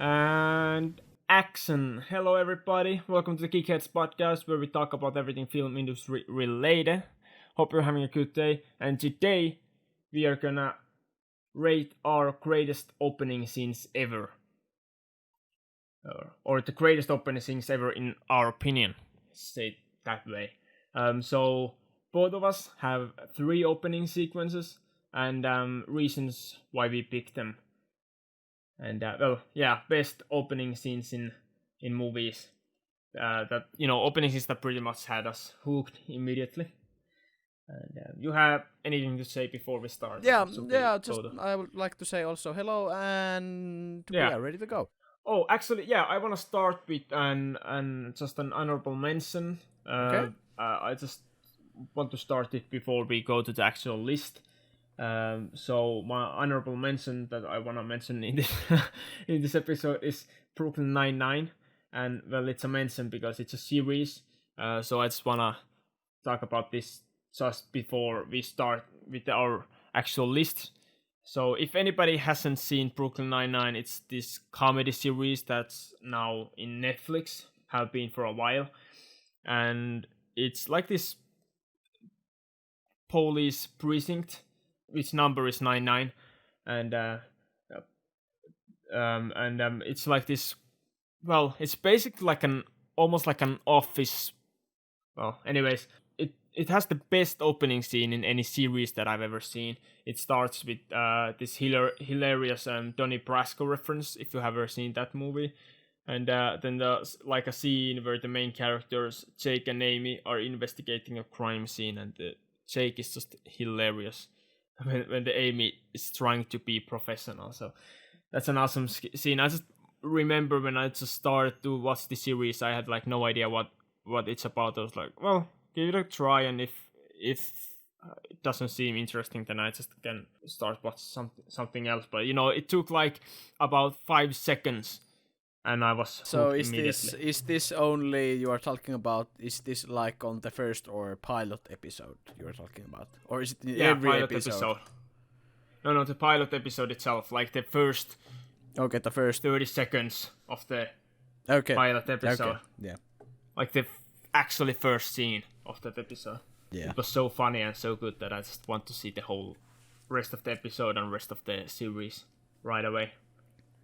And action! Hello everybody, welcome to the Geekheads Podcast where we talk about everything film industry related. Hope you're having a good day, and today we are gonna rate our greatest opening scenes ever. Or the greatest opening scenes ever in our opinion, say it that way. So both of us have 3 opening sequences and reasons why we picked them. And best opening scenes in movies. That opening scenes that pretty much had us hooked immediately. And you have anything to say before we start? I would like to say also hello, and we are ready to go. Oh, actually, I want to start with just an honorable mention. Okay. I just want to start it before we go to the actual list. So my honorable mention that I want to mention in this in this episode is Brooklyn Nine-Nine, and well, it's a mention because it's a series. So I just wanna talk about this just before we start with our actual list. So if anybody hasn't seen Brooklyn Nine-Nine, it's this comedy series that's now in Netflix, have been for a while, and it's like this police precinct, which number is 99, and it's like this. Well, it's basically like almost like an office. Well, anyways, it has the best opening scene in any series that I've ever seen. It starts with this hilarious Donnie Brasco reference, if you have ever seen that movie. And then there's like a scene where the main characters, Jake and Amy, are investigating a crime scene, and Jake is just hilarious when the Amy is trying to be professional. So that's an awesome scene. I just remember when I just started to watch the series, I had like no idea what it's about. I was like, well, give it a try, and if it doesn't seem interesting, then I just can start watching something else. But it took like about 5 seconds, and I was so hooked immediately. Is this only you are talking about? Is this like on the first or pilot episode you are talking about, or is it in every pilot episode? No, the pilot episode itself, like the first. Okay, the first 30 seconds of the pilot episode. Okay. Yeah. Like the actually first scene of that episode. Yeah. It was so funny and so good that I just want to see the whole rest of the episode and rest of the series right away.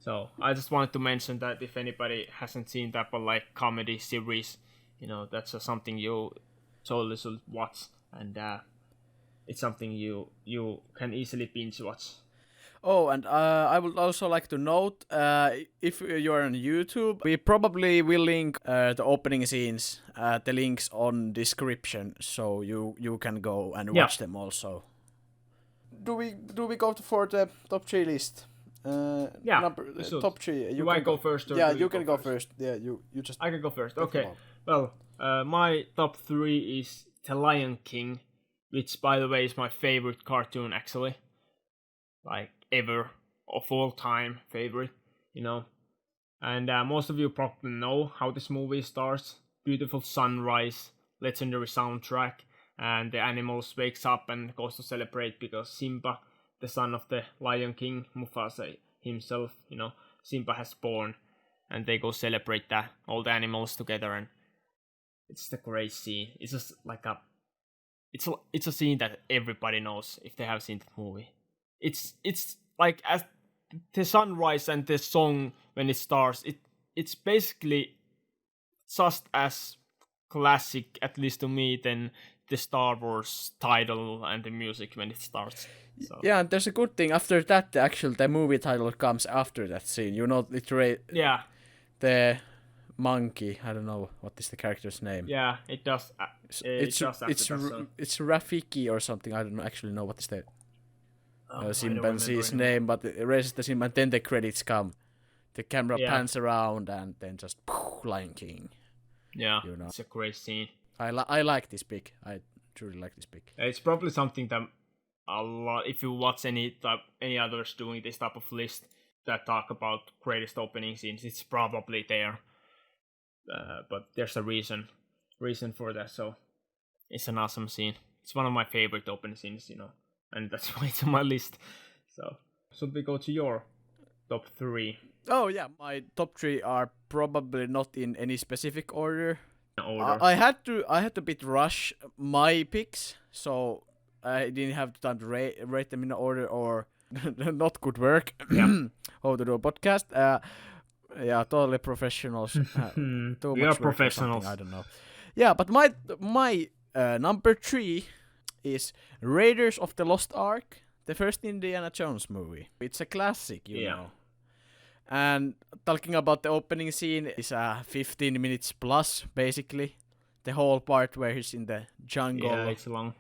So I just wanted to mention that if anybody hasn't seen that, but like comedy series, that's something you totally should watch, and it's something you can easily binge watch. Oh, and I would also like to note, if you are on YouTube, we probably will link the opening scenes, the links on description, so you can go and watch them also. Do we go for the top 3 list? Top 3. You can go first. Or you can go first. Yeah, you just. I can go first. Okay. Well, my top 3 is The Lion King, which, by the way, is my favorite cartoon actually, like ever, of all time favorite. And most of you probably know how this movie starts. Beautiful sunrise, legendary soundtrack, and the animals wakes up and goes to celebrate because Simba, the son of the Lion King, Mufasa himself, Simba has born, and they go celebrate that, all the animals together, and it's the great scene. It's just like it's a scene that everybody knows if they have seen the movie. It's like as the sunrise and the song when it starts, it's basically just as classic, at least to me, than the Star Wars title and the music when it starts. So. Yeah, and there's a good thing after that. The movie title comes after that scene. The monkey. I don't know what is the character's name. Yeah, it does. It's Rafiki or something. I don't actually know what is the chimpanzee's name, but the rest is and then the credits come. The camera pans around and then just Lion King. Yeah, it's a great scene. I like this pick. I truly like this pick. It's probably something that a lot. If you watch any others doing this type of list that talk about greatest opening scenes, it's probably there. But there's a reason for that. So it's an awesome scene. It's one of my favorite opening scenes, and that's why it's on my list. So should we go to your top 3 Oh yeah, my top 3 are probably not in any specific order. order. I had to bit rush my picks, so I didn't have time to rate them in order, or not good work. Yeah. How to do a podcast. Yeah, totally professionals. Too We are much work or professionals. something, I don't know. Yeah, but my number 3 is Raiders of the Lost Ark, the first Indiana Jones movie. It's a classic, you know. And talking about the opening scene, is 15 minutes plus, basically. The whole part where he's in the jungle. Yeah, it's long.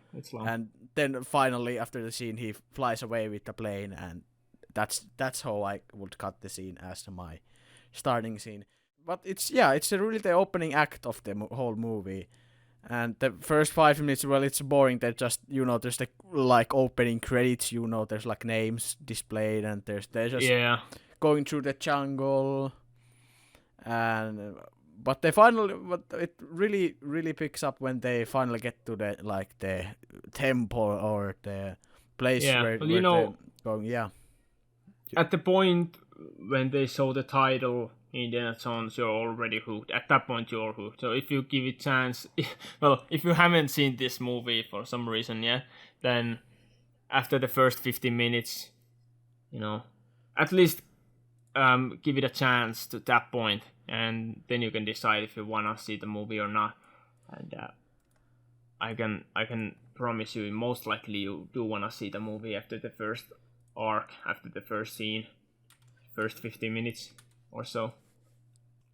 And then finally, after the scene, he flies away with the plane, and that's how I would cut the scene as my starting scene. But it's really the opening act of the whole movie. And the first 5 minutes, well, it's boring. They're just, there's the like opening credits. There's like names displayed, and they're just going through the jungle. And but it really picks up when they finally get to the temple or the place where they're going. Yeah. At the point when they show the title Indiana Jones, you're already hooked. At that point, you're hooked. So if you give it a chance, if you haven't seen this movie for some reason yet, then after the first 15 minutes, at least give it a chance to that point, and then you can decide if you wanna see the movie or not. And I can promise you, most likely you do wanna see the movie after the first arc, after the first scene, first 15 minutes or so.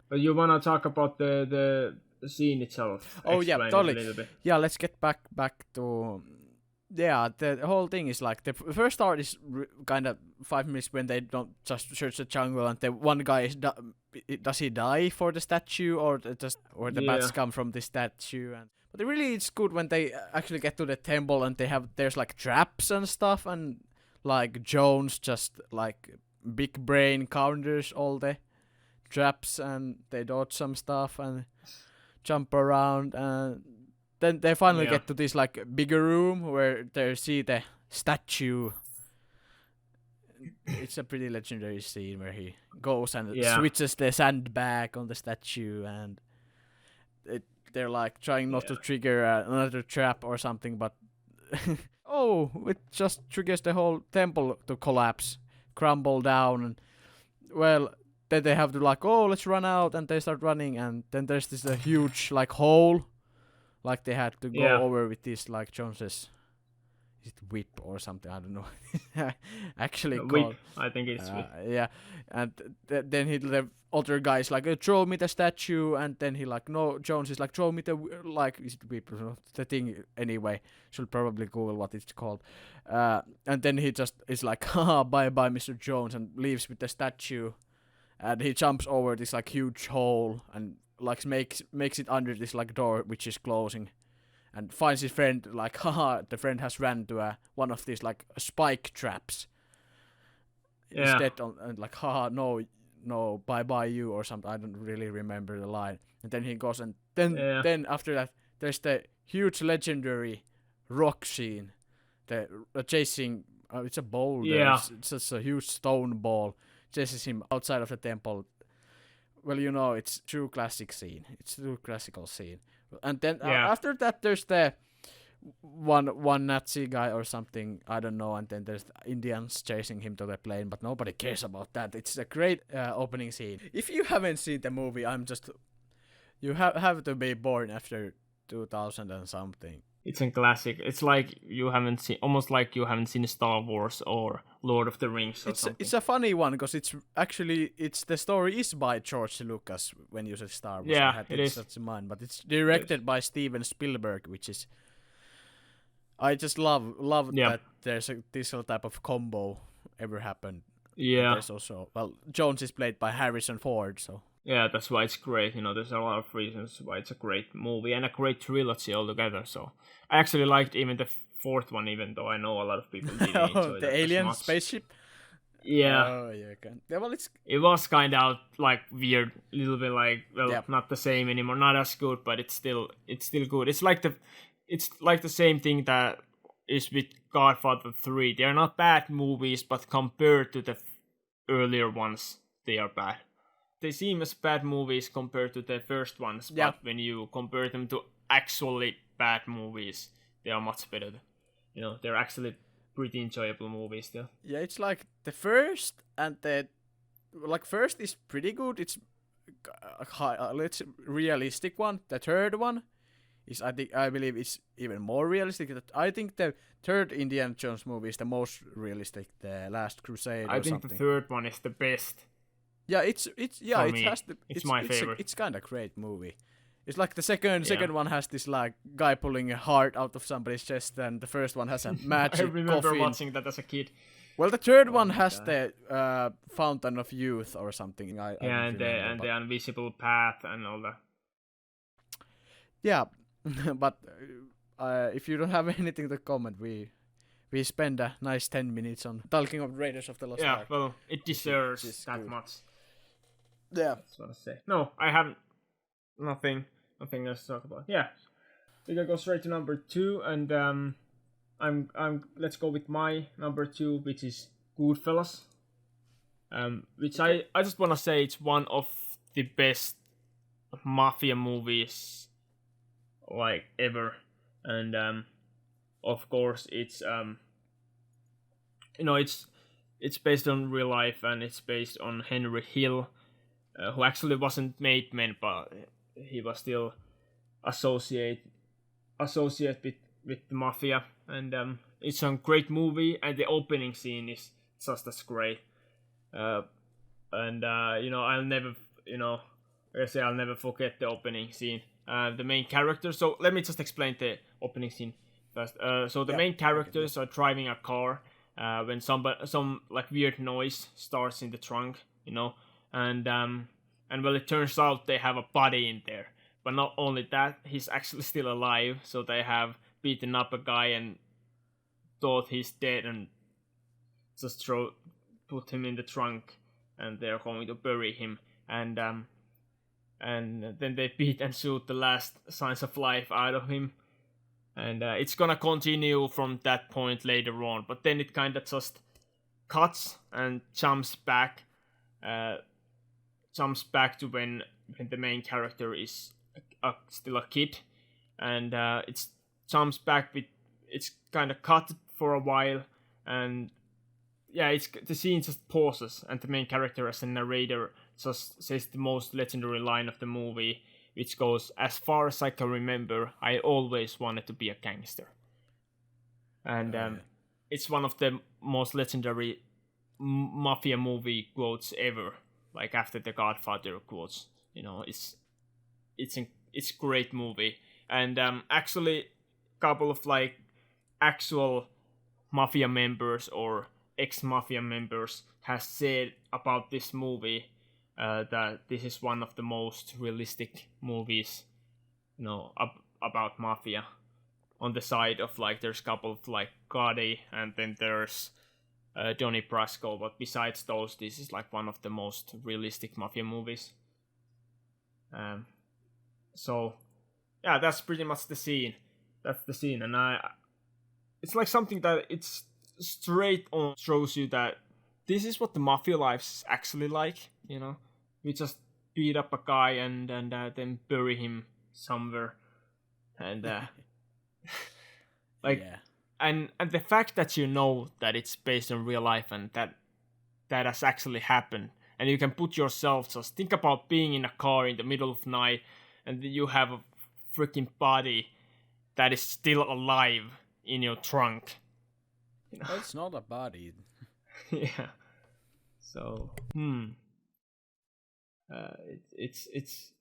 But you wanna talk about the scene itself? Oh yeah, totally. A little bit. Yeah, let's get back to. Yeah, the whole thing is like the first part is kind of 5 minutes when they don't just search the jungle, and the one guy does he die for the statue, or the bats come from the statue? But really it's good when they actually get to the temple, and there's like traps and stuff, and like Jones just like big brain counters all the traps, and they dodge some stuff and jump around, and then they finally get to this like bigger room where they see the statue. It's a pretty legendary scene where he goes and switches the sandbag on the statue, and they're like trying not to trigger another trap or something, but it just triggers the whole temple to collapse, crumble down, and well, then they have to like, let's run out, and they start running, and then there's this huge like hole. Like they had to go over with this, like Jones's, is it whip or something? I don't know. Actually, whip. I think it's whip. Yeah, and then the other guy's like, throw me the statue, and then he like, no, Jones is like, throw me the is it whip? The thing anyway. Should probably Google what it's called. And then he just is like, haha, bye bye, Mr. Jones, and leaves with the statue, and he jumps over this like huge hole and like makes it under this like door which is closing, and finds his friend, like, haha, the friend has ran to one of these like spike traps instead, and like, haha, no, bye bye you or something. I don't really remember the line. And then he goes, and then after that there's the huge legendary rock scene, the chasing, it's a boulder, it's just a huge stone ball chases him outside of the temple. Well, it's true classic scene. It's true classical scene. And then after that, there's the one Nazi guy or something, I don't know. And then there's the Indians chasing him to the plane, but nobody cares about that. It's a great opening scene. If you haven't seen the movie, you have to be born after 2000 and something. It's a classic. It's like almost like you haven't seen Star Wars or Lord of the Rings or something. It's a funny one because the story is by George Lucas when you say Star Wars. Yeah, it is. That's mine, but it's directed by Steven Spielberg, which is, I just love that there's this type of combo ever happened. Yeah. There's also, Jones is played by Harrison Ford, so. Yeah, that's why it's great. There's a lot of reasons why it's a great movie and a great trilogy altogether. So I actually liked even the fourth one, even though I know a lot of people didn't enjoy the alien spaceship. Yeah. Oh yeah, it was kind of like weird, a little bit like not the same anymore, not as good, but it's still good. It's like the same thing that is with Godfather 3. They're not bad movies, but compared to the earlier ones, they are bad. They seem as bad movies compared to the first ones, Yeah. but when you compare them to actually bad movies, they are much better. You know, they're actually pretty enjoyable movies still. Yeah, it's like the first and the first is pretty good. It's let's realistic one. The third one is I believe it's even more realistic. I think the third Indiana Jones movie is the most realistic. The Last Crusade. I or think something. the third one is the best. Yeah, it's For me, has it's my favorite. It's kind of great movie. It's like the second one has this like guy pulling a heart out of somebody's chest, and the first one has a magic I remember coffin. watching that as a kid. Well, the third one has the Fountain of Youth or something. I and don't remember, the invisible path and all that. Yeah, but if you don't have anything to comment, we spend a nice 10 minutes on talking of Raiders of the Lost Ark. Well, it deserves that good. much. Yeah. That's what I say. No, I haven't. Nothing else to talk about. Yeah, we can go straight to number 2, and let's go with my number 2, which is Goodfellas. Which I just want to say it's one of the best mafia movies like ever, and of course it's it's based on real life, and it's based on Henry Hill, who actually wasn't made man, but he was still associate with the mafia, and it's a great movie, and the opening scene is just as great. I'll never forget the opening scene. The main character. So let me just explain the opening scene first. So the main characters are driving a car when some like weird noise starts in the trunk, and well, it turns out they have a body in there. But not only that, he's actually still alive. So they have beaten up a guy and thought he's dead, and just put him in the trunk, and they're going to bury him. And then they beat and shoot the last signs of life out of him. And it's gonna continue from that point later on, but then it kind of just cuts and jumps back to when the main character is still a kid, and it's kind of cut for a while, and the scene just pauses, and the main character as a narrator just says the most legendary line of the movie, which goes, "As far as I can remember, I always wanted to be a gangster." And it's one of the most legendary mafia movie quotes ever, like after the Godfather quotes. It's a great movie, and actually, couple of like actual mafia members or ex-mafia members has said about this movie that this is one of the most realistic movies, about mafia. On the side of like, there's a couple of like Gotti, and then there's Donnie Brasco, but besides those, this is like one of the most realistic mafia movies. So yeah, that's pretty much the scene. That's the scene, and it's like something that it's straight on shows you that this is what the mafia life's actually like. We just beat up a guy and then bury him somewhere, and and the fact that that it's based on real life and that has actually happened, and you can put yourself, just think about being in a car in the middle of night, and you have a freaking body that is still alive in your trunk. It's not a body. Yeah. So, it's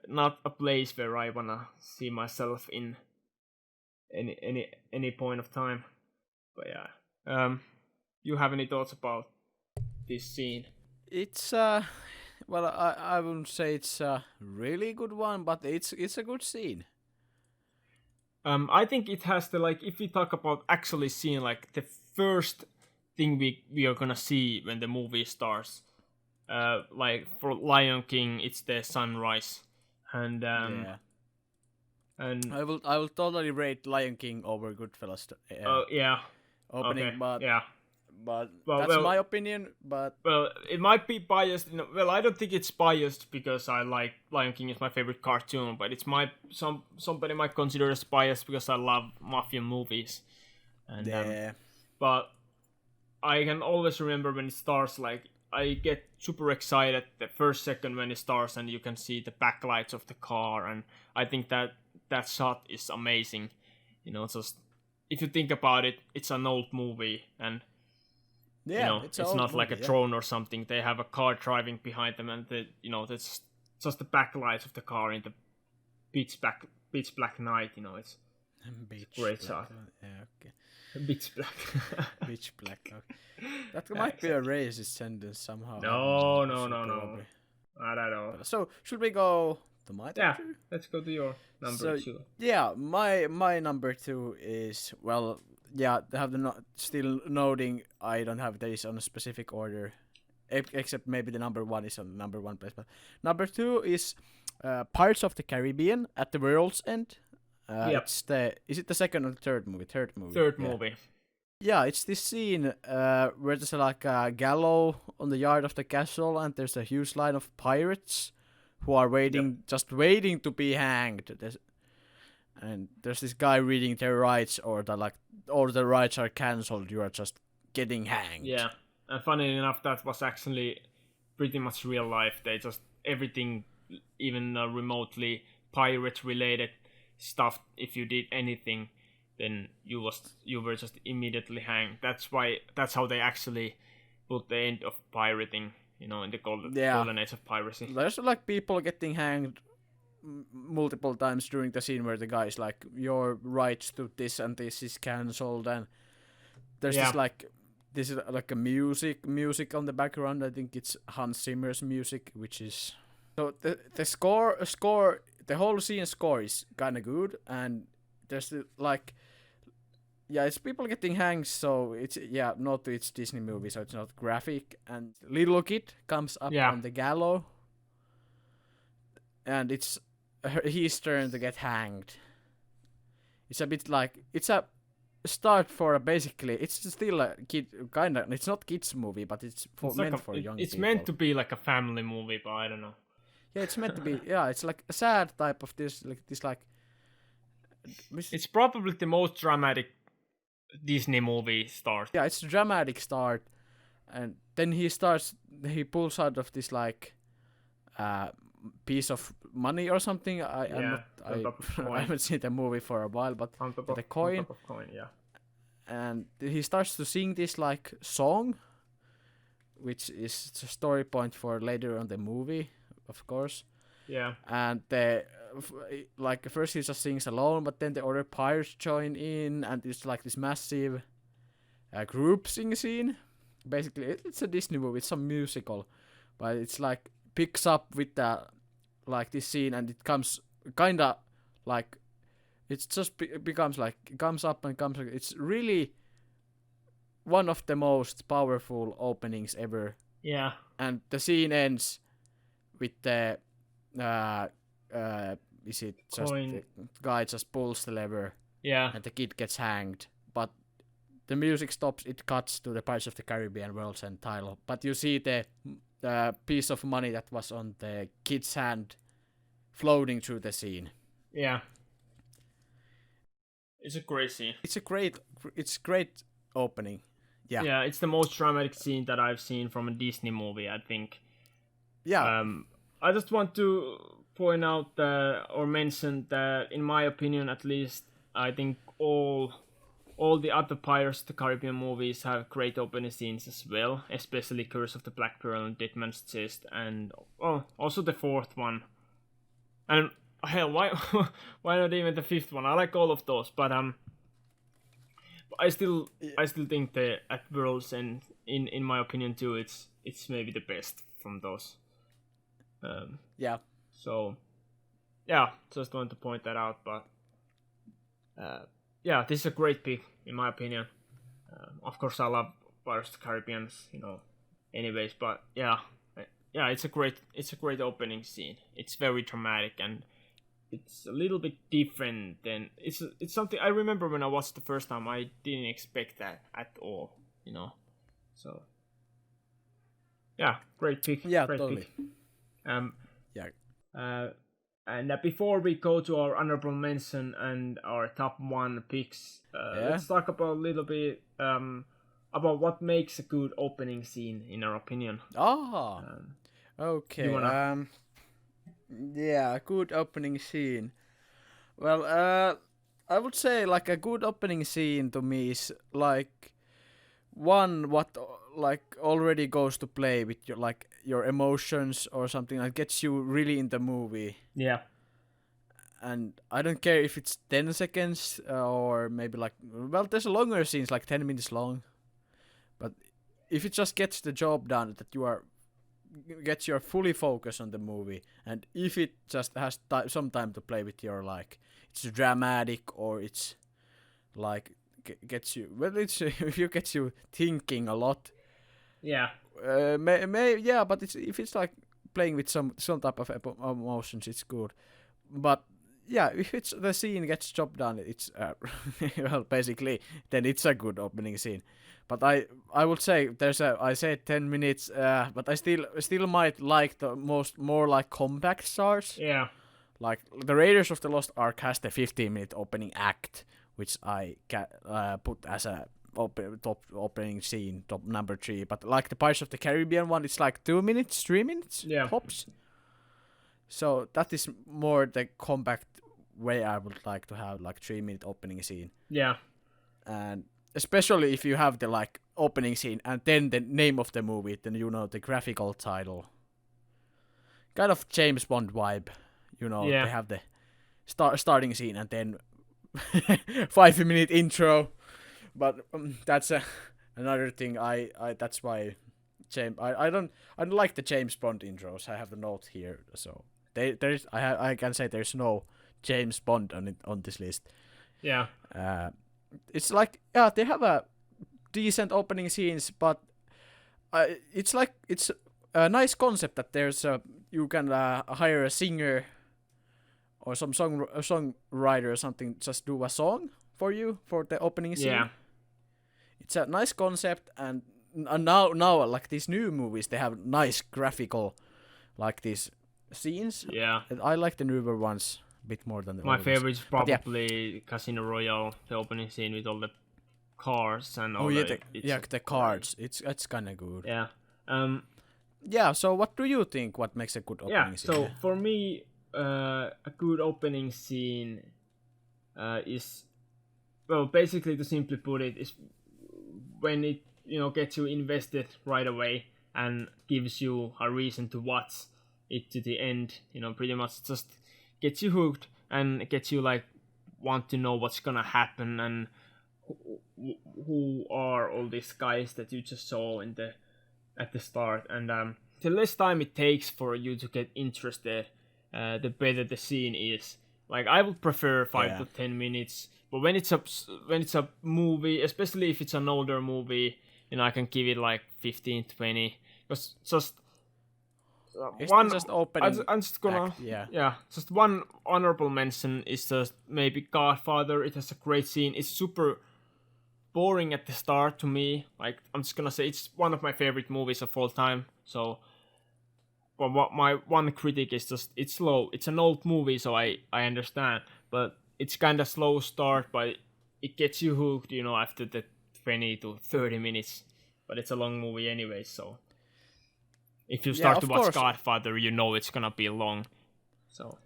not a place where I wanna see myself in any point of time. But yeah. You have any thoughts about this scene? It's well, I wouldn't say it's a really good one, but it's a good scene. I think it has if we talk about actually seeing like the first thing we are gonna see when the movie starts, like for Lion King, it's the sunrise, and and I will totally rate Lion King over Goodfellas. yeah, Opening, okay. but yeah, but Well, that's my opinion. But well, it might be biased. Well, I don't think it's biased because I like Lion King is my favorite cartoon, but it's somebody might consider it as biased because I love mafia movies. And yeah, but I can always remember when it starts. Like I get super excited the first second when it starts, and you can see the backlights of the car, and I think that shot is amazing. Just if you think about it, it's an old movie, and yeah, it's not like a drone or something. They have a car driving behind them, and that's just the backlights of the car in the pitch black night. It's great shot. Yeah, okay. Pitch black. Pitch black. Okay. That might be a racist sentence somehow. No. Probably. Not at all. So should we go to my top two? Let's go to your number two. Yeah, my number two is they have still noting I don't have this on a specific order, except maybe the number one is on the number one place. But number two is Pirates of the Caribbean at the World's End. Is it the second or the third movie? Third movie. Yeah, it's this scene where there's like a gallows on the yard of the castle, and there's a huge line of pirates who are just waiting to be hanged. And there's this guy reading their rights, or the rights are cancelled. You are just getting hanged. Yeah, and funny enough, that was actually pretty much real life. They just everything, even remotely pirate-related stuff. If you did anything, then you were just immediately hanged. That's how they actually put the end of pirating. In the golden age of piracy. There's like people getting hanged multiple times during the scene where the guy is like, your rights to this and this is cancelled, and there's this is like a music on the background. I think it's Hans Zimmer's music, which is so the score, the whole scene score is kind of good, and there's it's people getting hanged, so it's it's Disney movie, so it's not graphic, and little kid comes up on the gallows, and it's his turn to get hanged. It's a bit like it's a start for basically it's still a kid kind of. It's not kids movie, but it's meant for young people. It's meant to be like a family movie, but I don't know. Yeah, it's meant to be. Yeah, it's like a sad type of this. It's probably the most dramatic Disney movie start. Yeah, it's a dramatic start, and then he pulls out of this piece of money or something. I haven't seen the movie for a while, but the coin. On top of coin, yeah. And he starts to sing this song, which is the story point for later on the movie, of course. Yeah. And first he just sings alone, but then the other pirates join in, and it's like this massive group sing scene. Basically, it's a Disney movie, it's a musical, but it's like picks up with this scene, and it comes kind of like it's just becomes like it comes up and comes. It's really one of the most powerful openings ever. Yeah. And the scene ends with the is it just the guy just pulls the lever? Yeah. And the kid gets hanged, but the music stops. It cuts to the Pirates of the Caribbean World's End title, but you see the piece of money that was on the kid's hand floating through the scene. Yeah. It's a great scene. It's great opening. Yeah. Yeah, it's the most dramatic scene that I've seen from a Disney movie, I think. Yeah. I just want to point out or mention that, in my opinion at least, I think all the other Pirates of the Caribbean movies have great opening scenes as well, especially Curse of the Black Pearl and Dead Man's Chest, and also the fourth one. And hell, why not even the fifth one? I like all of those, but I still think that at World's End, in my opinion too, it's maybe the best from those. Yeah. So, yeah, just want to point that out, but yeah, this is a great pick in my opinion. Of course, I love Pirates of the Caribbean, anyways, but yeah, it's a great opening scene. It's very dramatic, and it's a little bit different than it's something I remember when I watched the first time. I didn't expect that at all, So yeah, great pick. Yeah, great totally. Pick. Um, Yeah. And before we go to our honorable mention and our top 1 picks, let's talk about a little bit about what makes a good opening scene, in our opinion. Okay. You wanna? Yeah, good opening scene. Well, I would say like a good opening scene to me is like one what like already goes to play with your like your emotions or something that gets you really in the movie. Yeah. And I don't care if it's 10 seconds or maybe like, well, there's longer scenes like 10 minutes long, but if it just gets the job done, that gets your fully focus on the movie, and if it just has some time to play with your like, it's dramatic or it's like gets you, well, it's if you gets you thinking a lot. Yeah. Yeah, but if it's like playing with some type of emotions, it's good. But yeah, if it's the scene gets job done, it's well, basically then it's a good opening scene. But I would say I said 10 minutes, but I still might like the more like compact stars. Yeah. Like the Raiders of the Lost Ark has the 15-minute opening act, which I put as a top opening scene, top number 3. But like the Pirates of the Caribbean one, it's like 2 minutes, 3 minutes tops. So that is more the compact way I would like to have, like 3-minute opening scene. Yeah. And especially if you have the like opening scene and then the name of the movie, then you know the graphical title. Kind of James Bond vibe, you know. Yeah. They have the starting scene and then 5-minute intro. But that's another thing. I that's why I don't like the James Bond intros. I have the note here, so there's I can say there's no James Bond on this list. Yeah. It's like, yeah, they have a decent opening scenes, but it's like it's a nice concept that there's you can hire a singer or some songwriter or something, just do a song for you for the opening scene. Yeah. It's a nice concept, and now like these new movies, they have nice graphical like these scenes. Yeah. I like the newer ones a bit more than the My old favorite is ones. probably Casino Royale, the opening scene with all the cars and all the cards. It's kind of good. Yeah. Yeah, so what do you think what makes a good opening scene? So for me, a good opening scene is, well, basically, to simply put it, is when it gets you invested right away and gives you a reason to watch it to the end. Pretty much just gets you hooked and gets you like want to know what's gonna happen and who are all these guys that you just saw at the start. And the less time it takes for you to get interested, the better the scene is. Like, I would prefer 5 to 10 minutes, but when it's a movie, especially if it's an older movie, I can give it like 15, 20. Because just just opening. I'm just gonna act, just one honorable mention is just maybe Godfather. It has a great scene. It's super boring at the start to me. Like, I'm just gonna say it's one of my favorite movies of all time. So, but what my one critic is just it's slow. It's an old movie, so I understand, but it's kind of slow start, but it gets you hooked, after the 20 to 30 minutes. But it's a long movie anyway, so if you start to watch Godfather, it's gonna be long. So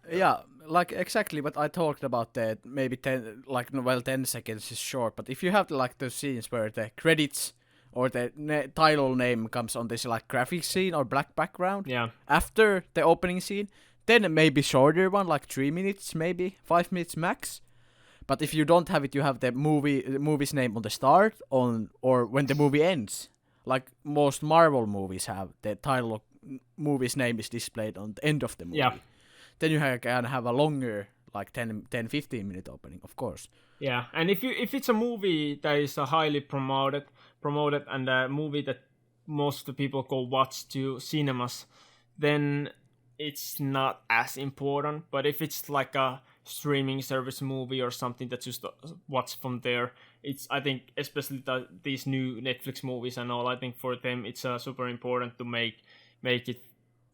yeah, like exactly what I talked about. That maybe 10 seconds is short, but if you have like the scenes where the credits or the title name comes on this like graphic scene or black background after the opening scene, then maybe shorter one, like 3 minutes, maybe 5 minutes max. But if you don't have it, you have the movie's name on the start or when the movie ends. Like most Marvel movies have, the title of movie's name is displayed on the end of the movie. Yeah. Then you can have a longer, like 10-15 minute opening, of course. Yeah, and if it's a movie that is highly promoted and a movie that most of the people go watch to cinemas, then it's not as important. But if it's like a streaming service movie or something that you watch from there, I think especially these new Netflix movies and all, I think for them it's super important to make it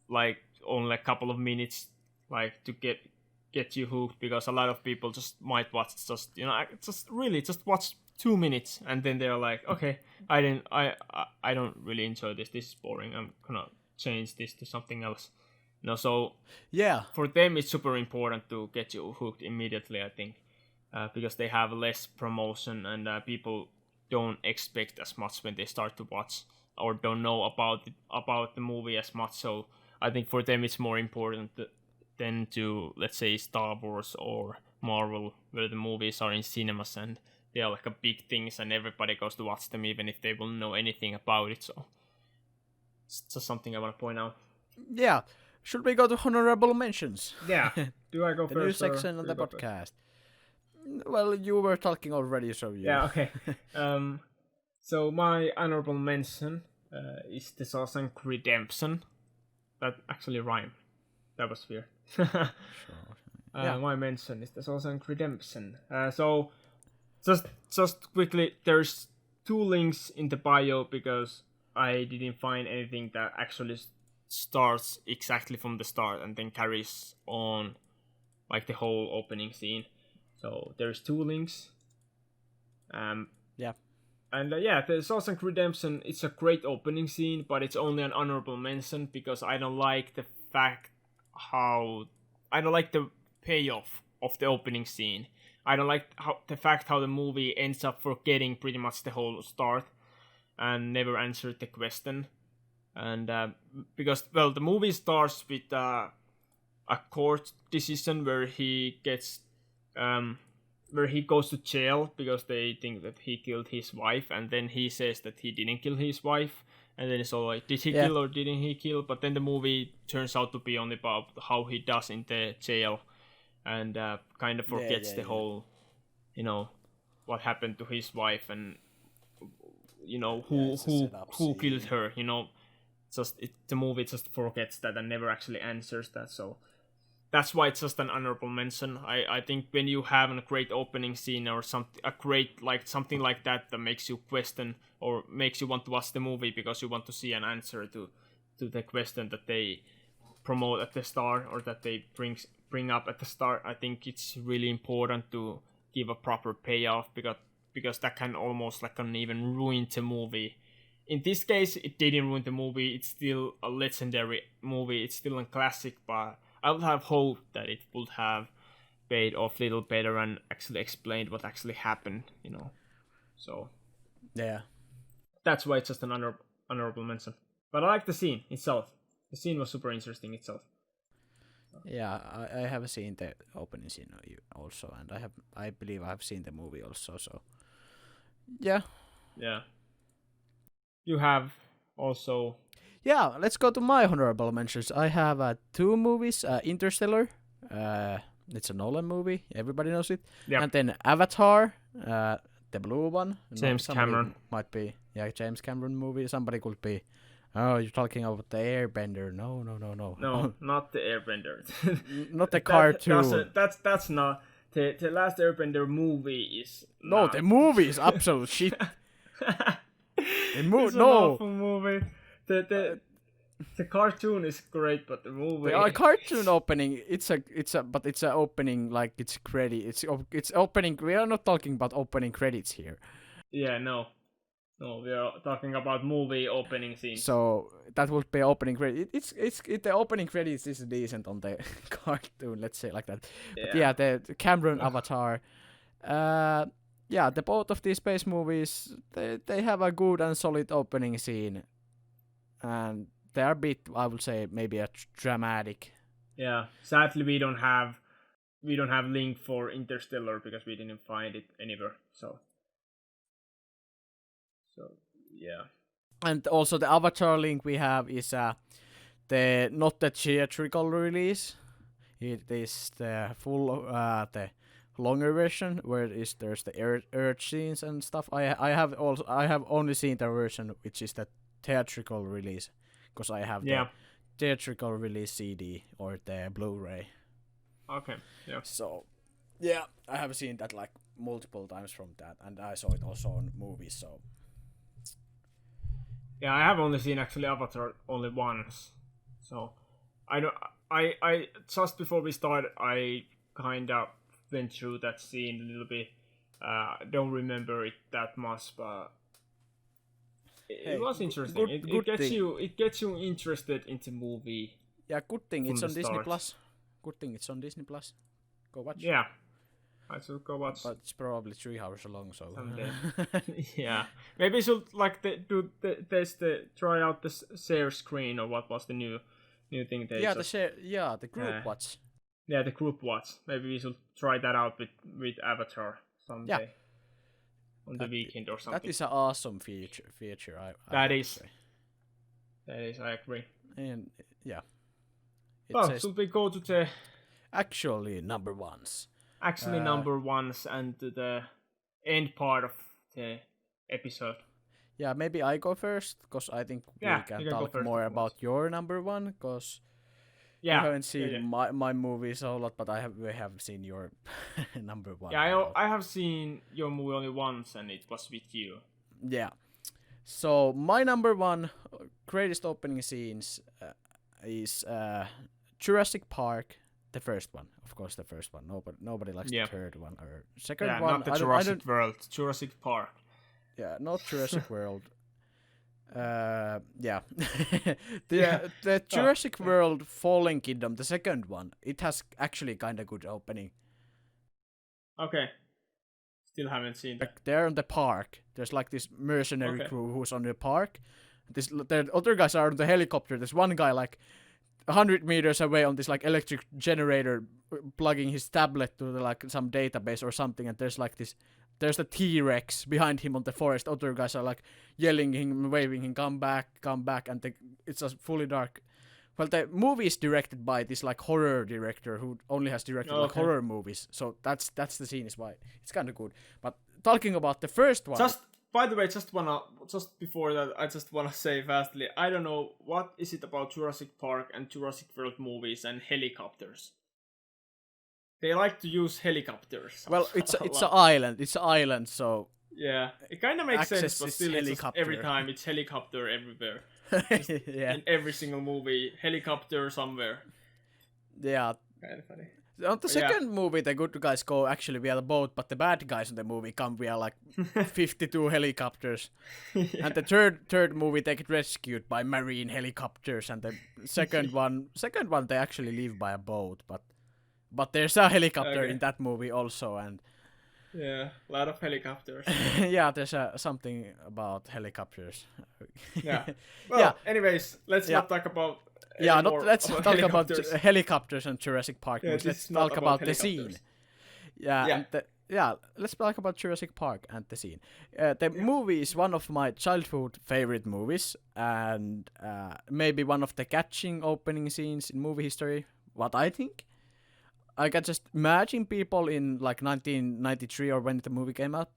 like only a couple of minutes, like to get you hooked, because a lot of people just might watch just watch 2 minutes and then they're like, okay, I don't really enjoy this is boring, I'm gonna change this to something else. So Yeah. for them it's super important to get you hooked immediately, I think, because they have less promotion and people don't expect as much when they start to watch, or don't know about the movie as much. So I think for them it's more important than to, let's say, Star Wars or Marvel, where the movies are in cinemas and they are like a big things and everybody goes to watch them even if they won't know anything about it. So it's just something I want to point out. Yeah. Should we go to honorable mentions? Yeah. Do I go the first? The new section of the podcast. Well, you were talking already, so you... Yeah, okay. So my honorable mention is The Shawshank Redemption. That actually rhymed. That was weird. My mention is The Shawshank Redemption. So just quickly, there's 2 links in the bio because I didn't find anything that actually starts exactly from the start and then carries on like the whole opening scene. So there's 2 links. Yeah. And the Shawshank Redemption, it's a great opening scene, but it's only an honorable mention because I don't like the payoff of the opening scene. I don't like how the movie ends up forgetting pretty much the whole start and never answered the question. And because, well, the movie starts with a court decision where he gets where he goes to jail because they think that he killed his wife, and then he says that he didn't kill his wife, and then it's all like, did he kill or didn't he kill? But then the movie turns out to be only about how he does in the jail, and kind of forgets the whole, what happened to his wife, and who killed her. The movie just forgets that and never actually answers that. So that's why it's just an honorable mention. I think when you have a great opening scene or something like that makes you question or makes you want to watch the movie because you want to see an answer to the question that they promote at the start or that they bring up at the start, I think it's really important to give a proper payoff because that can almost even ruin the movie. In this case, it didn't ruin the movie. It's still a legendary movie. It's still a classic, but I would have hoped that it would have paid off a little better and actually explained what actually happened, So yeah, that's why it's just an honorable mention. But I like the scene itself. The scene was super interesting itself. Yeah, I have seen the opening scene also, and I believe I have seen the movie also. So yeah. You have also... Yeah, let's go to my honorable mentions. I have 2 movies. Interstellar, it's a Nolan movie, everybody knows it. Yep. And then Avatar, the blue one. James Cameron. Might be, James Cameron movie. Somebody could be, oh, you're talking about the Airbender. No. No, not the Airbender. Not the cartoon. That's not... The last Airbender movie is... No, the movie is absolute shit. It's an awful movie. The cartoon is great, but the movie... The cartoon opening, it's a opening like it's credit. It's opening. We are not talking about opening credits here. Yeah, no, we are talking about movie opening scene. So that would be opening credit. The opening credits is decent on the cartoon. Let's say like that. Yeah. But the Cameron Avatar. The both of these space movies, they have a good and solid opening scene, and they are a bit, I would say, maybe a dramatic. Yeah, sadly we don't have link for Interstellar because we didn't find it anywhere. So yeah. And also the Avatar link we have is not the theatrical release. It is the full the longer version where there's the earth scenes and stuff. I have only seen the version which is the theatrical release because I have the theatrical release CD or the Blu-ray. Okay. Yeah. So yeah, I have seen that like multiple times from that, and I saw it also on movies. So Yeah, I have only seen actually Avatar only once. So I don't. I just before we started, I kind of went through that scene a little bit. Don't remember it that much, but it was interesting. It gets you interested in the movie. Yeah, good thing it's on Disney start. Plus. Good thing it's on Disney Plus. Go watch. Yeah, I should go watch. But it's probably 3 hours long, so. Someday. Yeah, maybe should like try out the share screen, or what was the new thing they the group watch. Yeah, the group watch. Maybe we should try that out with Avatar someday. On the weekend or something. That is an awesome feature. That is, I agree. And yeah. Should we go to the actually number ones? Number ones and to the end part of the episode. Yeah, maybe I go first, because I think we can talk more about your number one, because you haven't seen my movies a lot, but we have seen your number one. Yeah, I have seen your movie only once, and it was with you. Yeah. So my number one greatest opening scenes is Jurassic Park, the first one. Of course, the first one. Nobody likes the third one or second one. Not the Jurassic World, Jurassic Park. Yeah, not Jurassic World. Yeah. The Jurassic World Fallen Kingdom, the second one, it has actually kind of good opening. Okay. Still haven't seen that. Like they're on the park. There's like this mercenary crew who's on the park. The other guys are on the helicopter. There's one guy like 100 meters away on this like electric generator plugging his tablet to like some database or something, and there's the T-Rex behind him on the forest. Other guys are like yelling him, waving him, come back, and it's just fully dark. Well, the movie is directed by this like horror director who only has directed like horror movies. So that's the scene is why it's kind of good. But talking about the first one, by the way, just before that, I just wanna say fastly, I don't know what is it about Jurassic Park and Jurassic World movies and helicopters. They like to use helicopters. Well, it's an island. It's an island, so yeah, it kind of makes sense. But still, every time it's helicopter everywhere. Yeah. In every single movie, helicopter somewhere. Yeah. Kind of funny. On the second movie, the good guys go actually via the boat, but the bad guys in the movie come via like 52 helicopters. Yeah. And the third movie, they get rescued by marine helicopters, and the second one they actually leave by a boat, but there's a helicopter in that movie also, and yeah, a lot of helicopters. Yeah, there's something about helicopters. Yeah. Well, anyways, let's not talk about. Let's talk about helicopters and Jurassic Park. Yeah, let's talk about the scene. Let's talk about Jurassic Park and the scene. The movie is one of my childhood favorite movies, and maybe one of the catching opening scenes in movie history. What I think. I can just imagine people in like 1993 or when the movie came out,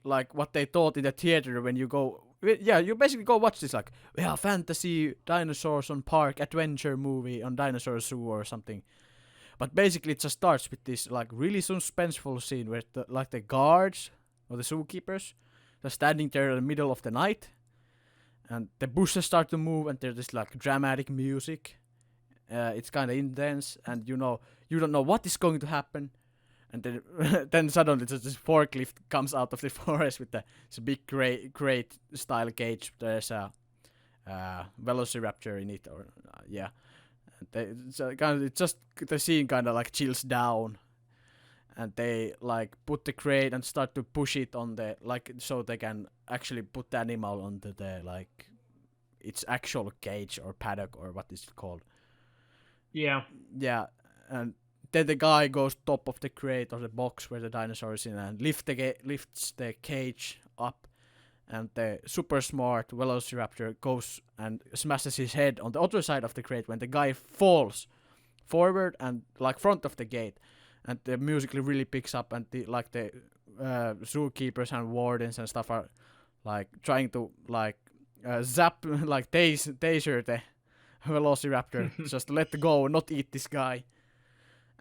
like what they thought in the theater when you go. Yeah, you basically go watch this like, fantasy dinosaurs on park adventure movie on dinosaur zoo or something. But basically it just starts with this like really suspenseful scene where the guards or the zookeepers are standing there in the middle of the night, and the bushes start to move, and there's this like dramatic music. It's kind of intense, and you don't know what is going to happen, and then then suddenly just this forklift comes out of the forest with this big crate style cage. There's a velociraptor in it, or the scene kind of like chills down, and they like put the crate and start to push it on the like so they can actually put the animal onto the like its actual cage or paddock or what is it called. Yeah, and then the guy goes top of the crate or the box where the dinosaur is in and lifts the cage up, and the super smart velociraptor goes and smashes his head on the other side of the crate when the guy falls forward and like front of the gate, and the music really picks up, and the zookeepers and wardens and stuff are like trying to like zap like taser the velociraptor just let go, not eat this guy.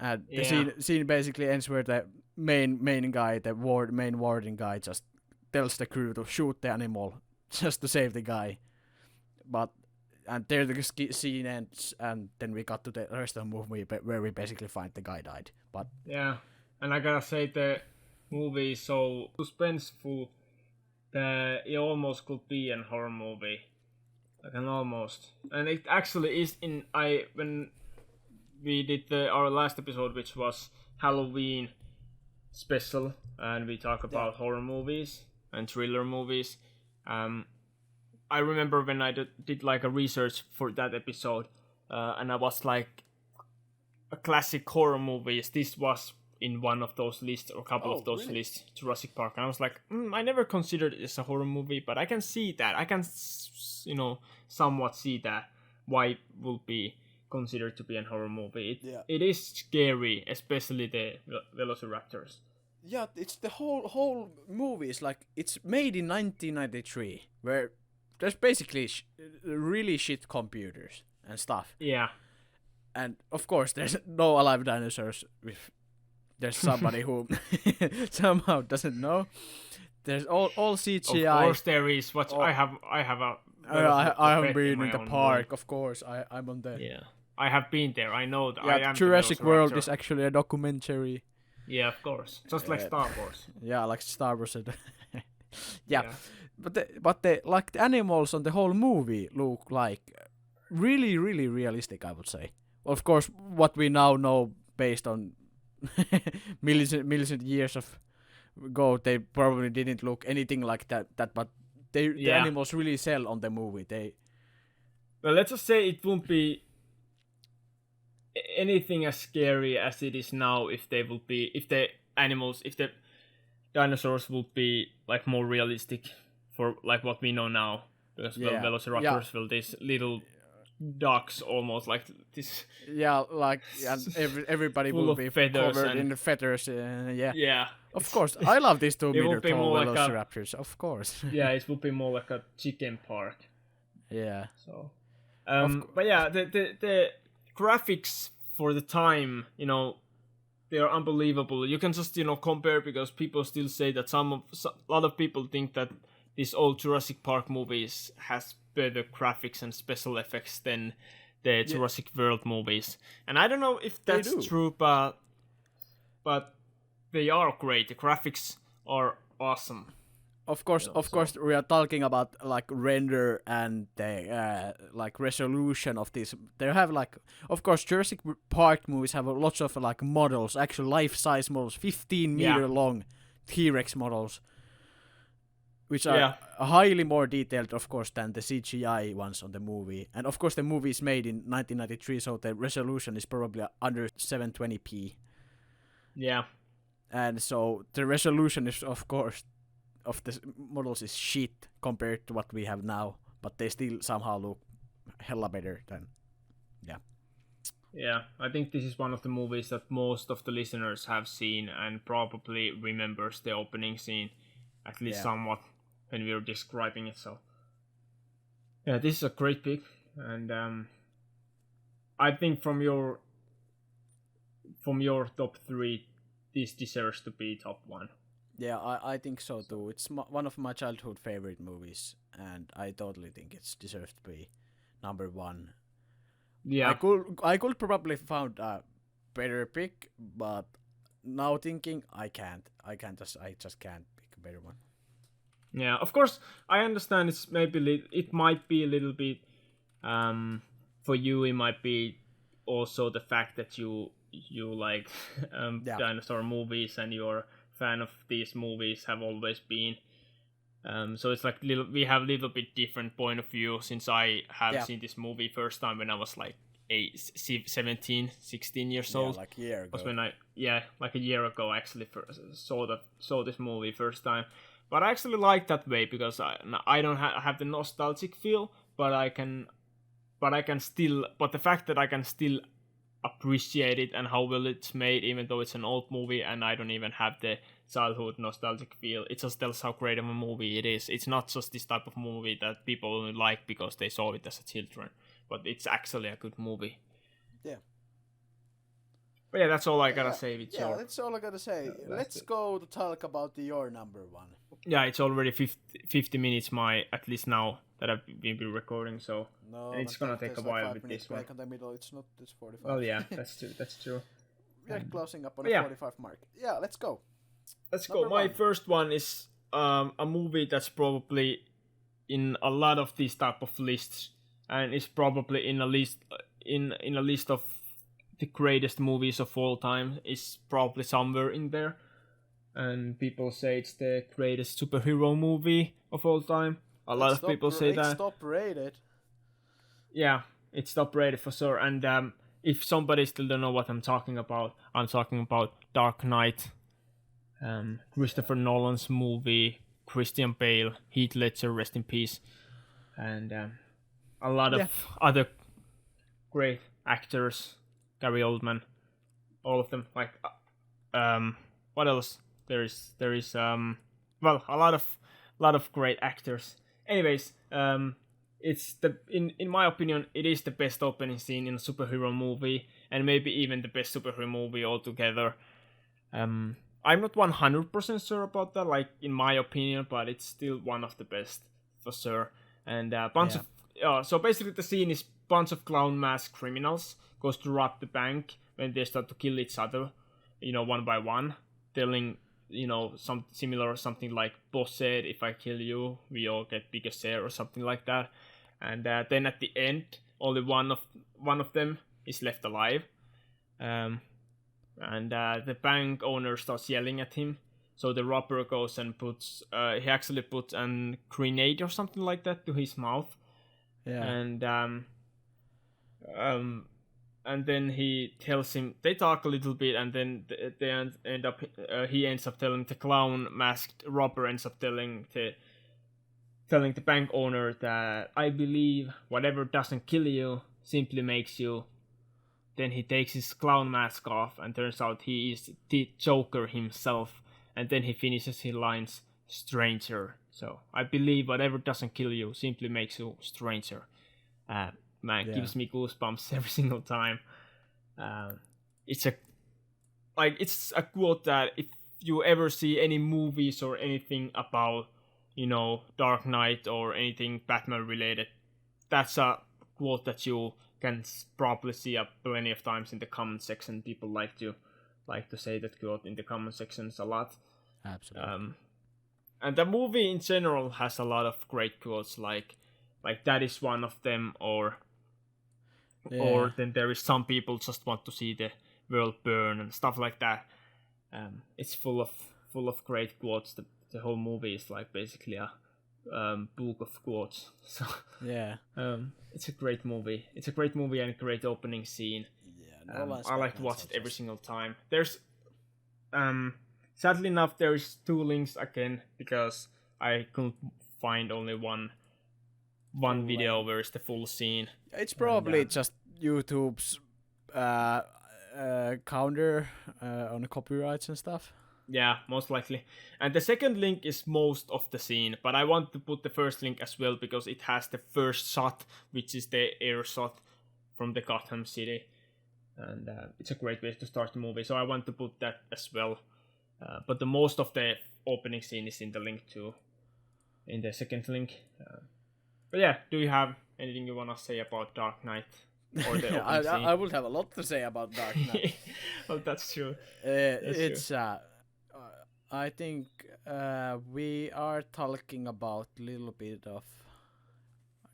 And the scene basically ends where the main guy, the main warden guy, just tells the crew to shoot the animal just to save the guy. And there the scene ends, and then we got to the rest of the movie where we basically find the guy died. But yeah, and I gotta say the movie is so suspenseful that it almost could be a horror movie. Like an almost, and it actually is when we did our last episode, which was Halloween special, and we talk about horror movies and thriller movies. I remember when I did like a research for that episode, and I was like, a classic horror movies. This was in one of those lists, or a couple of those lists, Jurassic Park, and I was like, I never considered it as a horror movie, but I can see that. I can, somewhat see that why it will be considered to be a horror movie. It is scary, especially the velociraptors. Yeah, it's the whole movie is like, it's made in 1993, where there's basically really shit computers and stuff. Yeah. And of course, there's no alive dinosaurs. There's somebody who somehow doesn't know. There's all CGI. Of course there is. I haven't been in the park. Of course, I'm on there. Yeah, I have been there. I know that. Yeah, Jurassic World is actually a documentary. Yeah, of course. Just like Star Wars. Yeah, like Star Wars. Yeah. But the animals on the whole movie look like really, really realistic, I would say. Of course, what we now know based on millions of years ago, they probably didn't look anything like that. But the animals really sell on the movie. Well, let's just say it won't be anything as scary as it is now if the dinosaurs would be like more realistic for like what we know now, because velociraptors were these little ducks, almost like this. Yeah, like everybody will be covered in feathers. Yeah. Of course, I love these 2 meter tall velociraptors. Of course. Yeah, it would be more like a chicken park. Yeah. So, but yeah, the graphics for the time, they are unbelievable. You can just compare, because people still say that a lot of people think that these old Jurassic Park movies has better graphics and special effects than the Jurassic World movies, and I don't know if that's true, but they are great. The graphics are awesome. Of course, we are talking about like render and the like resolution of this. They have of course, Jurassic Park movies have lots of like models, actual life-size models, 15 meter long T-Rex models, which are highly more detailed, of course, than the CGI ones on the movie. And of course, the movie is made in 1993, so the resolution is probably under 720p. Yeah. And so the resolution is, of course, of the models is shit compared to what we have now, but they still somehow look hella better than. Yeah, I think this is one of the movies that most of the listeners have seen and probably remembers the opening scene, at least somewhat, when we were describing it. So yeah, this is a great pick, and I think from your top 3, this deserves to be top 1. Yeah, I think so too. It's one of my childhood favorite movies, and I totally think it deserves to be number 1. Yeah, I could probably found a better pick, but now thinking I just can't pick a better one. Yeah, of course I understand. It might be a little bit for you. It might be also the fact that you like dinosaur movies, and you're fan of these movies, have always been. So it's like we have a little bit different point of view, since I have seen this movie first time when I was like 16 years old. Like a year ago. Was when like a year ago actually saw this movie first time. But I actually like that way, because I don't have the nostalgic feel, but the fact that I can still appreciate it and how well it's made, even though it's an old movie and I don't even have the childhood nostalgic feel. It just tells how great of a movie it is. It's not just this type of movie that people only like because they saw it as a children, but it's actually a good movie. Yeah. But yeah, that's all I gotta say with Yeah, your... that's all I gotta say. Yeah, Let's go to talk about your number one. Yeah, it's already 50 minutes at least now that I've been recording, so... No, And it's gonna take a while with this one. break on the middle. It's not. It's 45. Well, yeah, that's true. We are closing up on a 45 mark. Yeah, let's go. Let's go. My first one is a movie that's probably in a lot of these type of lists, and is probably in a list of the greatest movies of all time. Is probably somewhere in there, and people say it's the greatest superhero movie of all time. A lot of people say that. It's top rated. Yeah, it's top rated for sure. And if somebody still don't know what I'm talking about Dark Knight, Christopher Nolan's movie, Christian Bale, Heath Ledger, rest in peace, and a lot of other great actors, Gary Oldman, all of them. Like, what else? There is well, a lot of great actors. Anyways, it's in my opinion, it is the best opening scene in a superhero movie, and maybe even the best superhero movie altogether. I'm not 100% sure about that, like, in my opinion, but it's still one of the best for sure. And so basically the scene is bunch of clown mask criminals goes to rob the bank when they start to kill each other, one by one, telling, some similar, something like boss said, if I kill you, we all get bigger share, or something like that. And then at the end, only one of them is left alive. And the bank owner starts yelling at him. So the robber goes and he actually puts a grenade or something like that to his mouth. Yeah. And then he tells him, they talk a little bit, and then he ends up telling the clown masked robber ends up telling the bank owner that, I believe whatever doesn't kill you simply makes you. Then he takes his clown mask off, and turns out he is the Joker himself. And then he finishes his lines, stranger. So, I believe whatever doesn't kill you simply makes you stranger. Gives me goosebumps every single time. It's a quote that if you ever see any movies or anything about, Dark Knight or anything Batman related, that's a quote that you can probably see plenty of times in the comment section. People like to say that quote in the comment sections a lot. Absolutely. And the movie in general has a lot of great quotes, like that is one of them, or then there is some people just want to see the world burn and stuff like that. It's full of great quotes. The whole movie is like basically a book of quotes. So it's a great movie. It's a great movie and a great opening scene. Yeah, I like to watch it every single time. There's sadly enough, there's 2 links again, because I couldn't find only one video where it's the full scene. It's probably just YouTube's counter on copyrights and stuff. Yeah, most likely. And the second link is most of the scene, but I want to put the first link as well, because it has the first shot, which is the air shot from the Gotham City. And it's a great way to start the movie, so I want to put that as well. But the most of the opening scene is in the link too, in the second link. But yeah, do you have anything you want to say about Dark Knight? Or the opening scene? I would have a lot to say about Dark Knight. Well, that's true. I think we are talking about a little bit of...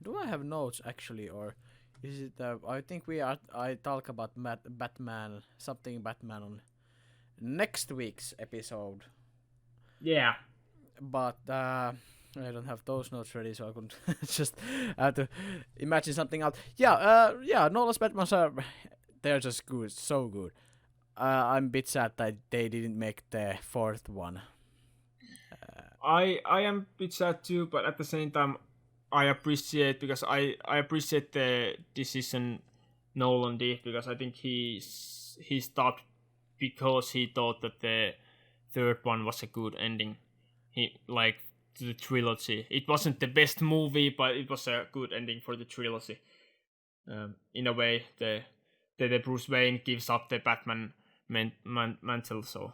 Do I have notes actually, or is it... I think I talk about Batman, something Batman on next week's episode. Yeah. But I don't have those notes ready, so I couldn't just have to imagine something else. Nolan's Batmans they're just good, so good. I'm a bit sad that they didn't make the 4th one. I am a bit sad too, but at the same time, I appreciate, because I appreciate the decision Nolan did, because I think he stopped because he thought that the 3rd one was a good ending. He to the trilogy. It wasn't the best movie, but it was a good ending for the trilogy. In a way, the Bruce Wayne gives up the Batman mantle. So.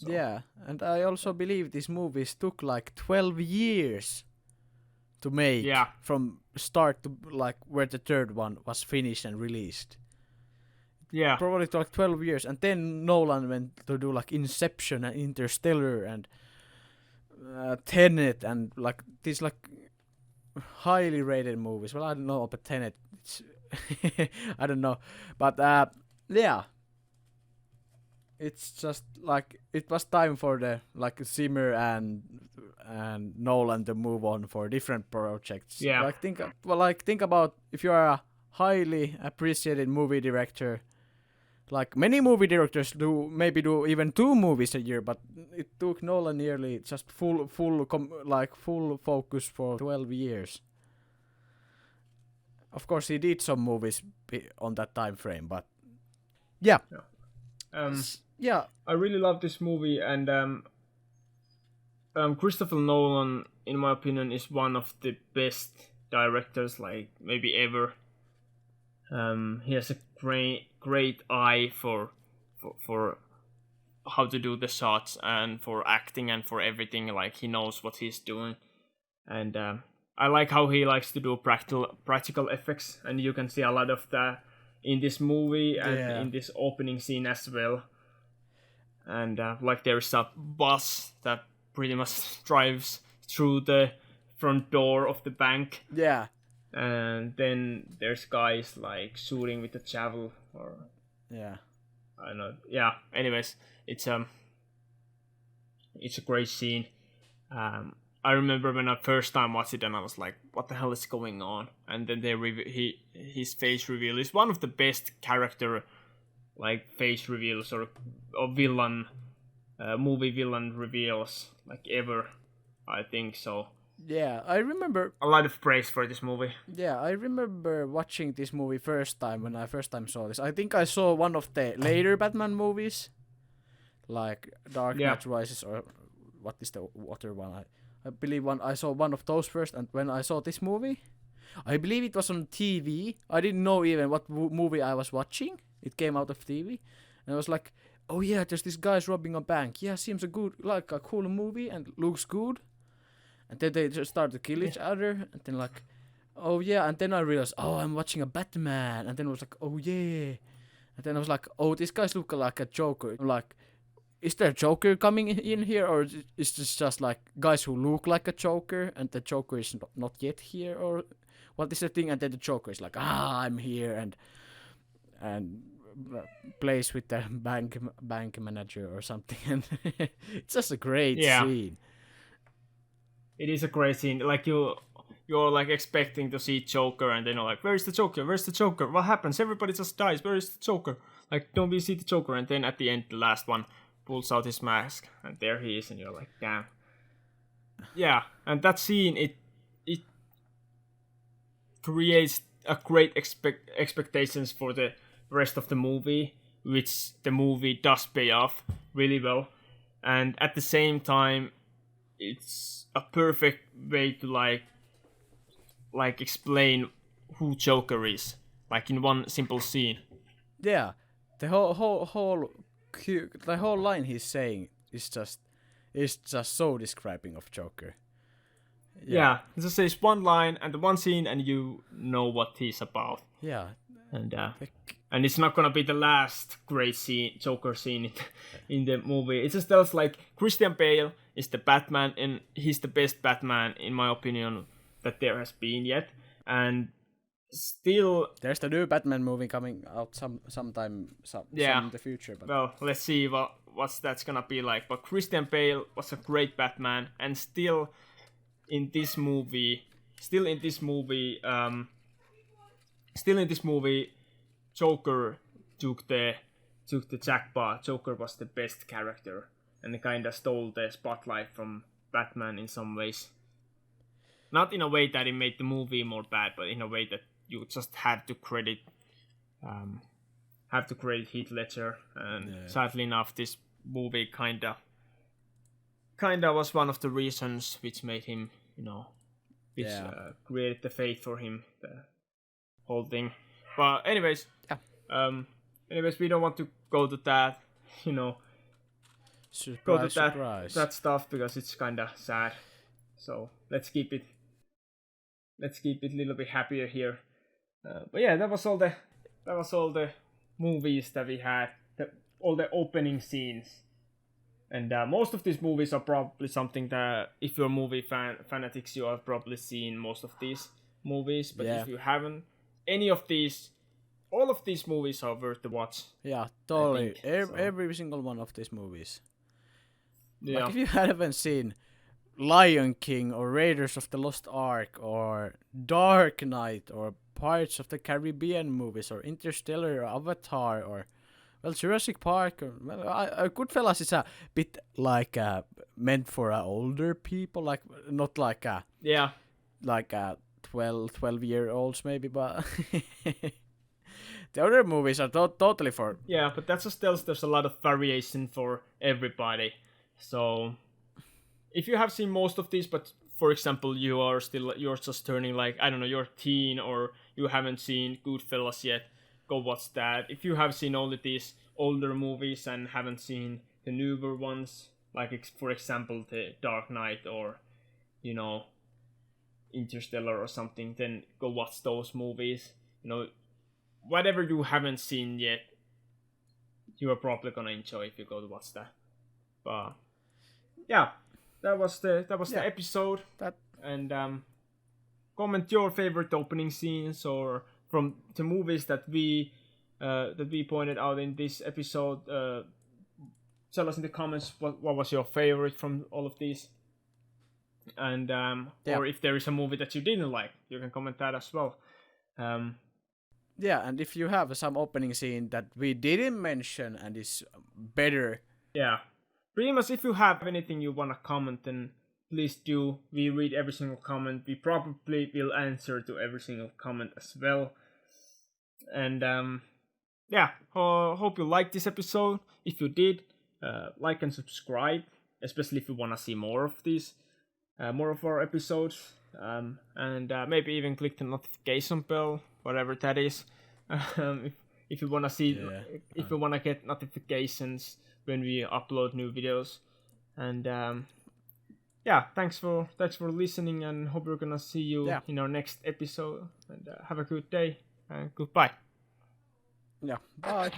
Yeah, and I also believe these movies took like 12 years to make from start to like where the third one was finished and released. Yeah. Probably took like 12 years, and then Nolan went to do like Inception and Interstellar and Tenet and like these like highly rated movies. Well, I don't know about Tenet. It's I don't know, but yeah. It's just like it was time for the like Zimmer and Nolan to move on for different projects. Yeah. Like think about if you are a highly appreciated movie director. Like many movie directors do even 2 movies a year, but it took Nolan nearly just full focus for 12 years. Of course, he did some movies on that time frame, but yeah. Yeah. I really love this movie, and Christopher Nolan, in my opinion, is one of the best directors, like maybe ever. He has a great eye for how to do the shots and for acting and for everything. Like he knows what he's doing, and I like how he likes to do practical effects, and you can see a lot of that in this movie and in this opening scene as well. And like there's a bus that pretty much drives through the front door of the bank. Yeah. And then there's guys like shooting with a javel or I don't know. Yeah. Anyways, it's a great scene. I remember when I first time watched it and I was like, what the hell is going on? And then his face reveal is one of the best character like face reveals or villain movie villain reveals like ever, I think so. Yeah, I remember a lot of praise for this movie. Yeah, I remember watching this movie first time when I first time saw this. I think I saw one of the later Batman movies, like Dark Knight Rises or what is the other one? I believe I saw one of those first, and when I saw this movie, I believe it was on TV. I didn't know even what movie I was watching. It came out of TV, and I was like, "Oh yeah, there's this guy's robbing a bank. Yeah, seems a cool movie and looks good." And then they just start to kill each other, and then like, "Oh yeah," and then I realized, "Oh, I'm watching a Batman," and then I was like, "Oh yeah," and then I was like, "Oh, these guys look like a Joker. Like, is there a Joker coming in here, or is this just like guys who look like a Joker, and the Joker is not yet here, or what is the thing?" And then the Joker is like, "I'm here," and plays with the bank manager or something, and it's just a great scene. It is a great scene. Like you're like expecting to see Joker, and then you're like, "Where is the Joker? Where's the Joker? What happens? Everybody just dies. Where is the Joker? Like, don't we see the Joker?" And then at the end, the last one pulls out his mask, and there he is, and you're like, "Damn." Yeah, and that scene it creates a great expectations for the rest of the movie, which the movie does pay off really well, and at the same time, it's a perfect way to like explain who Joker is, like in one simple scene. Yeah, the whole line he's saying is just so describing of Joker. Yeah, it just says one line and one scene, and you know what he's about. Yeah, and it's not gonna be the last great Joker scene in the movie. It just tells like Christian Bale is the Batman, and he's the best Batman in my opinion that there has been yet. And still, there's the new Batman movie coming out sometime in the future. But well, let's see what's that's gonna be like. But Christian Bale was a great Batman, and still in this movie, Joker took the jackpot. Joker was the best character, and kind of stole the spotlight from Batman in some ways. Not in a way that it made the movie more bad, but in a way that you just had to credit Heath Ledger. And sadly enough, this movie kinda was one of the reasons which made him, created the fate for him, the whole thing. But anyways, we don't want to go to that. you know, Surprise, go to surprise. that stuff because it's kind of sad. So let's keep it a little bit happier here. But yeah, that was all the movies that we had, all the opening scenes. And most of these movies are probably something that, if you're movie fanatics, you have probably seen most of these movies. But if you haven't, all of these movies are worth the watch. Yeah, totally. Every single one of these movies. Yeah. Like if you haven't seen Lion King or Raiders of the Lost Ark or Dark Knight or Pirates of the Caribbean movies or Interstellar or Avatar or Jurassic Park or Goodfellas is a bit like meant for older people, like not like 12-year-olds maybe, but the other movies are totally for. Yeah, but that just tells there's a lot of variation for everybody. So if you have seen most of these, but for example you're just turning, like, I don't know, you're a teen or you haven't seen Goodfellas yet, go watch that. If you have seen all of these older movies and haven't seen the newer ones, like for example the Dark Knight or, you know, Interstellar or something, then go watch those movies. You know, whatever you haven't seen yet, you are probably gonna enjoy if you go to watch that. But yeah, that was the episode. And comment your favorite opening scenes or from the movies that we pointed out in this episode. Tell us in the comments what was your favorite from all of these. And or if there is a movie that you didn't like, you can comment that as well. Yeah, and if you have some opening scene that we didn't mention and is better. Yeah. Pretty much, if you have anything you want to comment, then please do. We read every single comment. We probably will answer to every single comment as well. And yeah, hope you liked this episode. If you did, like and subscribe, especially if you want to see more of these, more of our episodes. And maybe even click the notification bell, whatever that is. If you want to see, if you want to get notifications when we upload new videos. And yeah, thanks for listening, and hope we're gonna see you in our next episode. And have a good day and goodbye. Yeah, bye.